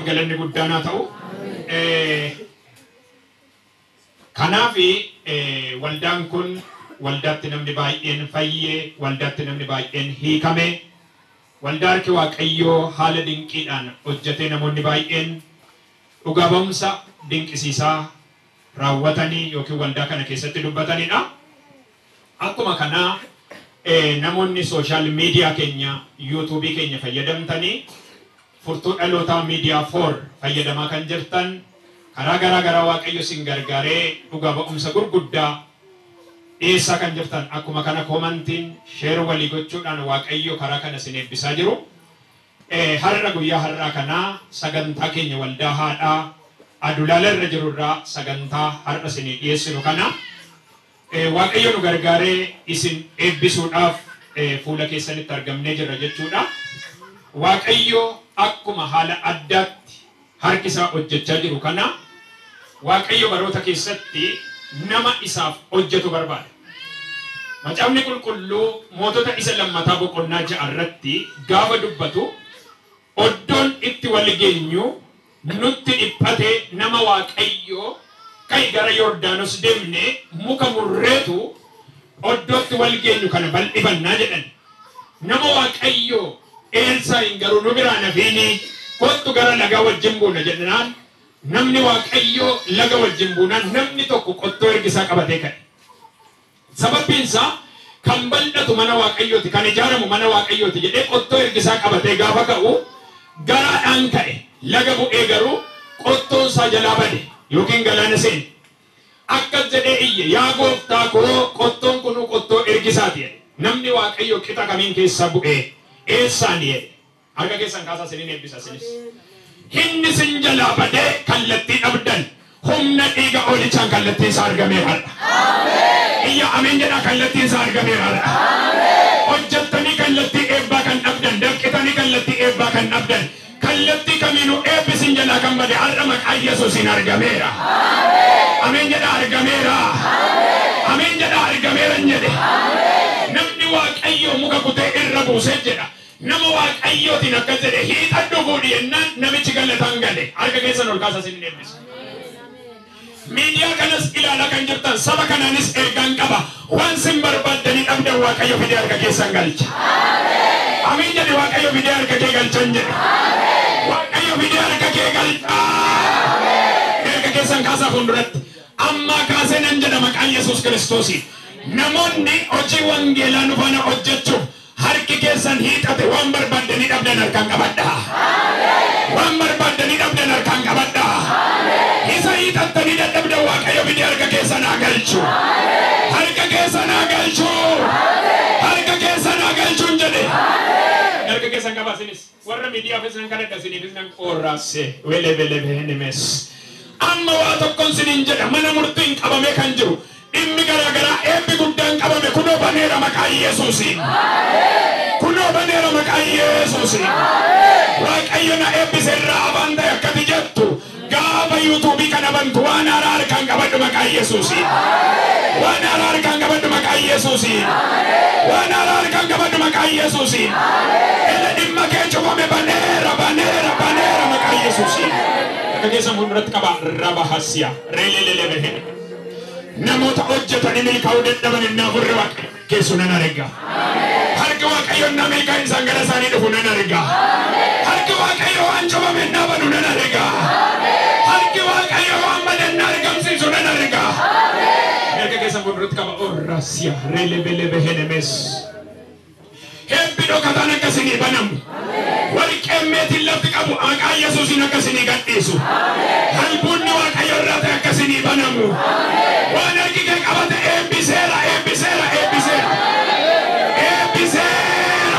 galanni guddaan haa ta'u. Kanaafi waldaan kun waldaatti namni baay'een fayyee, waldaatti namni baay'een hiikame, waldaa harki Waaqayyoo haala dinqiidhaan hojjetee namoonni baay'een dhugaa ba'umsa dinqisiisaa raawwatanii yookiin waldaa kana keessatti dubbatanidha. Akkuma kanaa namoonni sooshaal miidiyaa keenya yuutuubii keenya fayyadamtanii furtuu dhalootaa miidiyaa 4 fayyadamaa kan jirtan karaa garaa Waaqayyo sin gargaaree dhugaa ba'umsa gurguddaa dhiyeessaa kan jirtan akkuma kana koomantiin sheer walii gochuudhaan Waaqayyo karaa kana sin eebbisaa jiru. Har'a guyyaa har'aa kanaa sagantaa keenya waldaa haadhaa adulaala irra jirurraa sagantaa har'a sin dhiyeessinu kana Waaqayyo nu gargaaree isin eebbisuudhaaf fuula keessanitti argamnee jirra jechuudha. Waaqayyo akkuma haala addaatti harki isaa hojjechaa jiru kana Waaqayyo baroota keessatti nama isaaf hojjetu barbaada. Macaafni qulqulluu mootota isa lammataa boqonnaa 6 irratti gaafa dubbatu oddoon itti wal geenyu nutti dhiphate nama Waaqayyo kai gara Yordaanos deemne muka murreetu oddootti wal geenyu kana bal'ifannaa jedhan. Nama Waaqayyo Elsaa'iin garuu nu biraa nafiini kottu gara lagaa wajjin buuna jedhanaan namni Waaqayyo laga wajjin buunaan namni tokko qottoo ergisaa qabatee ka'e. Sababbiin isaa kan bal'atu mana Waaqayyooti, kan ijaaramu mana Waaqayyooti jedhee qottoo ergisaa qabatee gaafa ka'u garaadhaan ka'e. Laga bu'ee garuu qottoon isaa jalaa bade yookiin galaana seene. Akkas jedhee iyye yaa gooftaa koo qottoon kun qottoo ergisaati jedhe. Namni Waaqayyo qixa kamiin keessa bu'ee eessaani jedhe. Harka keessan kaasaa siniin eebbisa sinis. Hinni sin jalaa badee kallattii dhabdan humna dhiiga oolichaan kallattiin isaa argameera. Iyya ameen jedhaa kallattiin isaa argameera. Hojjettanii kallattii eebbaa kan dhabdan, danqitanii kallattii eebbaa kan dhabdan, kallattii kamiinuu eebbisin jalaa kan bade har'a maqaa Yesuusiin argameera. Ameen jedhaa argameera. Ameen jedhaa argameera jedhe. Namni Waaqayyo muka kutee irra buusee jedha. Nama Waaqayyootiin akkas jedhe hiixadhu fuudhi jennaan namichi galataan gale. Harka keessan ol kaasaa sin eebbisa. Miidiyaa kanas ilaalaa kan jirtan saba kanaanis ergaan qaba. Waan sin barbaaddanii dhabdan Waaqayyo fidee harka keessan galcha. Ameen jedhe Waaqayyo fidee harka kee galchan jedhe. Waaqayyo fidee harka kee galcha. Erga keessan kaasaa fuulduratti amma kaasee nan jedha maqaan Yesuus Kiristoosiin. Namoonni hojii wangeelaa nu faana hojjechuuf harki keessan hiixate waan barbaaddanii dhabdan harkaan qabadha. Waan barbaaddanii dhabdan harkaan qabadha. Isa hiixattanii dadhabdan Waaqayyo fidee harka keessan haa galchu. Harka keessan haa galchu. Harka keessan haa galchuun jedhe. Harka keessan qabaa sinis. Warra miidiyaa feesinan kan adda siniifis nan qorraase. Welebelebeenemes. Amma waa tokkoon siniin jedha mana murtiin qabamee kan jiru. Dhimmi garaagaraa eebbi guddaan qabame kunoo baneera maqaa Yesuusiin. Kunoo baneera maqaa Yesuusiin. Waaqayyo na eebbiseerraa abaan ta'e akkati jettu gaafa yuutuubii kana bantu waan haaraa harkaan qabadhu maqaa Yesuusiin. Waan haaraa harkaan qabadhu maqaa Yesuusiin. Waan haaraa harkaan qabadhu maqaa Yesuusiin. Ila dhimma kee cufame baneera maqaa Yesuusiin. Akka keessan fuulduratti qaba raba hasiya reelelelebehen. Namoota hojjetanii milkaa'uu dadhaban innaa furri Waaqayyo keessu nan arga. Harki Waaqayyo innaa milkaa'in isaan gara isaanii dhufu nan arga. Harki Waaqayyo waan cufame innaa banu nan arga. Harki Waaqayyo waan bade innaa argamsiisu nan arga. Erga keessan fuulduratti qaba orrasiya reelebelebehenemes. Hebbi dhokataan akkasinii banamu. Warqeen meetiin lafti qabu maqaa Yesuusiin akkasinii gadhiisu. Halbuunni Waaqayyo irraa ta'e akkasinii banamu. Waan harki kee qabate eebbiseera.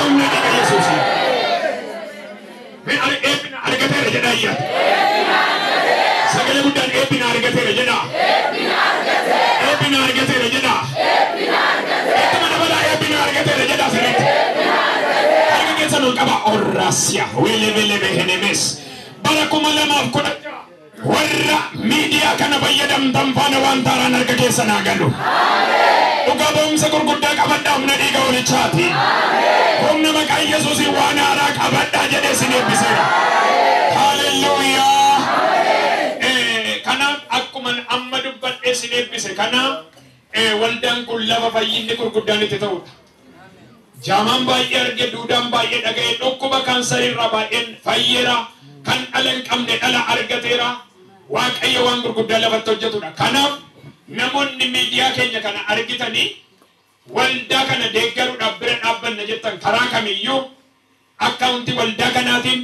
Humna dhiiga Yesuusiin. Eebbina argateera jedhaa iyyaate. Sagalee guddaan eebbina argateera jedhaa. Eebbina argateera jedhaa. Ittuma dabalaa eebbina argateera jedhaa sirriitti. Harka keessan ol qaba orrasiya welebelebehenemes. Bara 2010 warra miidiyaa kana fayyadamtan faana waan taaraan harka keessan haa galu. Dhugaa ba'umsa gurguddaa qabadhaa humna dhiiga olichaati. Humna maqaa Yesuusiin waan haaraa qabadhaa jedhee sin eebbiseera. Hallelujah. sinebbise kana waldaan kun lama fayyinni gurguddaan itti ta'udha. Jaamaan baay'ee arge duudaan baay'ee dhaga'e dhukkuba kaansarirraa baay'een fayyeera kan dhala hin qabne dhala argateera. Waaqayyo waan gurguddaa lafatti hojjetudha. Kanaaf namoonni miidiyaa keenya kana argitanii waldaa kana deeggaruudhaaf bira dhaabbanna jettan karaa kamiyyuu akkaawuntii waldaa kanaatiin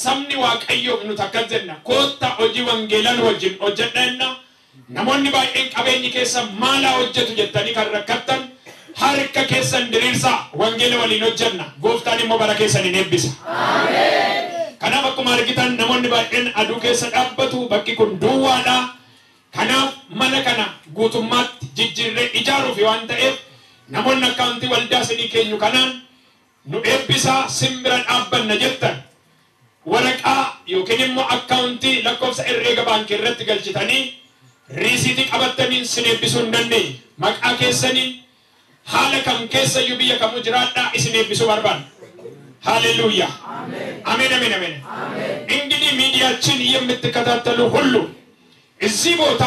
sabni waaqayyoof nuti akkas jenna kootta hojii wangeelaan wajjin hojjedhanna. Namoonni baay'een qabeenyi keessa maala hojjetu jettanii kan rakkattan harka keessan diriirsaa wangeela waliin hojjenna. Gooftaan immoo bara keessan hin eebbisa. Kanaaf akkuma argitan namoonni baay'een aduu keessa dhaabbatu bakki kun duwwaadha. Kanaaf mana kana guutummaatti jijjiirree ijaaruuf waan ta'eef namoonni akkaawuntii waldaa isinii keenyu kanaan nu eebbisaa simbira dhaabbanna jettan waraqaa yookiin immoo akkaawuntii lakkoofsa herreega baankii irratti galchitanii riisiitii qabattaniin sin eebbisuu hin dandeenye. Maqaa keessaniin haala kam keessayyuu biyya kamuu jiraadhaa isin eebbisuu barbaanna. ሃሌሉያ አሜን አሜን አሜን። እንግዲህ ሚዲያችን የምትከታተሉ ሁሉ እዚህ ቦታ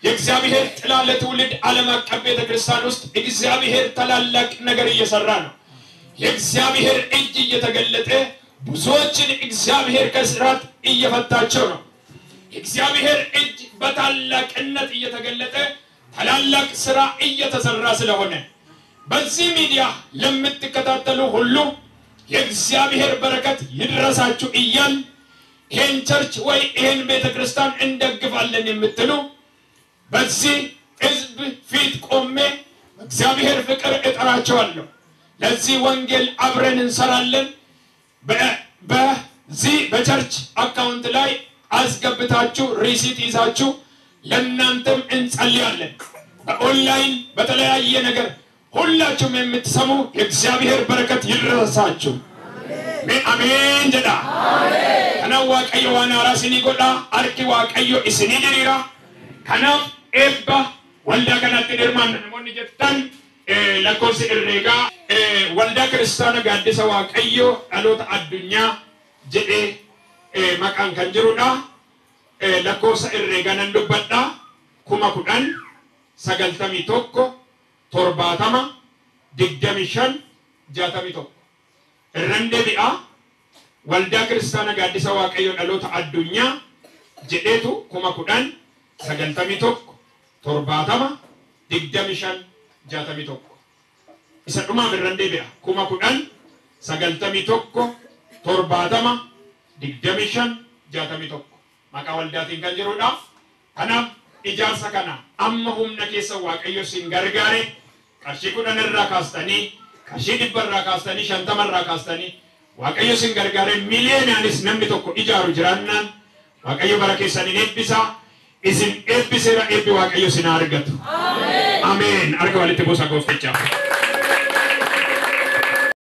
የእግዚአብሔር ጥላ ለትውልድ ዓለም አቀፍ ቤተክርስቲያን ውስጥ እግዚአብሔር ታላላቅ ነገር እየሰራ ነው። የእግዚአብሔር እጅ እየተገለጠ ብዙዎችን እግዚአብሔር ከስራት እየፈታቸው ነው። የእግዚአብሔር እጅ በታላቅነት እየተገለጠ ታላላቅ ስራ እየተሰራ ስለሆነ በዚህ ሚዲያ ለምትከታተሉ ሁሉ የእግዚአብሔር በረከት ይድረሳችሁ እያል ይሄን ቸርች ወይ ይሄን ቤተክርስቲያን እንደግፋለን የምትሉ በዚህ ሕዝብ ፊት ቆሜ እግዚአብሔር ፍቅር እጠራቸዋለሁ። ለዚህ ወንጌል አብረን እንሰራለን። በዚህ በቸርች አካውንት ላይ አስገብታችሁ ሪሲት ይዛችሁ ለእናንተም እንጸልያለን። በኦንላይን በተለያየ ነገር ሁላችሁም የምትሰሙ የእግዚአብሔር በረከት ይድረሳችሁ። አሜን ጀዳ ከና ዋቀዮ ዋና ራስኒ ጎዳ አርኪ ዋቀዮ እስኒ ድሪራ ከና ኤባ ወልዳ ከናት ድርማን ነሞን ጀተን ለኮስ እሬጋ ወልዳ ክርስቲያና ጋዲሰ ዋቀዮ አሎት አዱኛ ጀዴ መቃን ከንጅሩዳ ለኮስ እሬጋ ነንዱበዳ ኩማ ኩዳን ሰገልተሚ ቶኮ torbaatama 25 61 irrande bi'a waldaa kiristaana gaaddisa waaqayyo dhaloota addunyaa jedheetu 10 91 torbaatama 25 61 isa dhumaa irrande bi'a 10 91 torbaatama 25 61 maqaa waldaatiin kan jirudha. Kanaaf ijaarsa kana amma humna keessa waaqayyo sin gargaare qarshii 10 irraa kaastanii qarshii 100 irraa kaastanii 50 irraa kaastanii waaqayyo sin gargaare miiliyoonis namni tokko ijaaru jiraannaan waaqayyo bara keessaniin eebbisa isin eebbiseera eebbi waaqayyo sin argatu. Amen. Arga walitti buusa goofticha.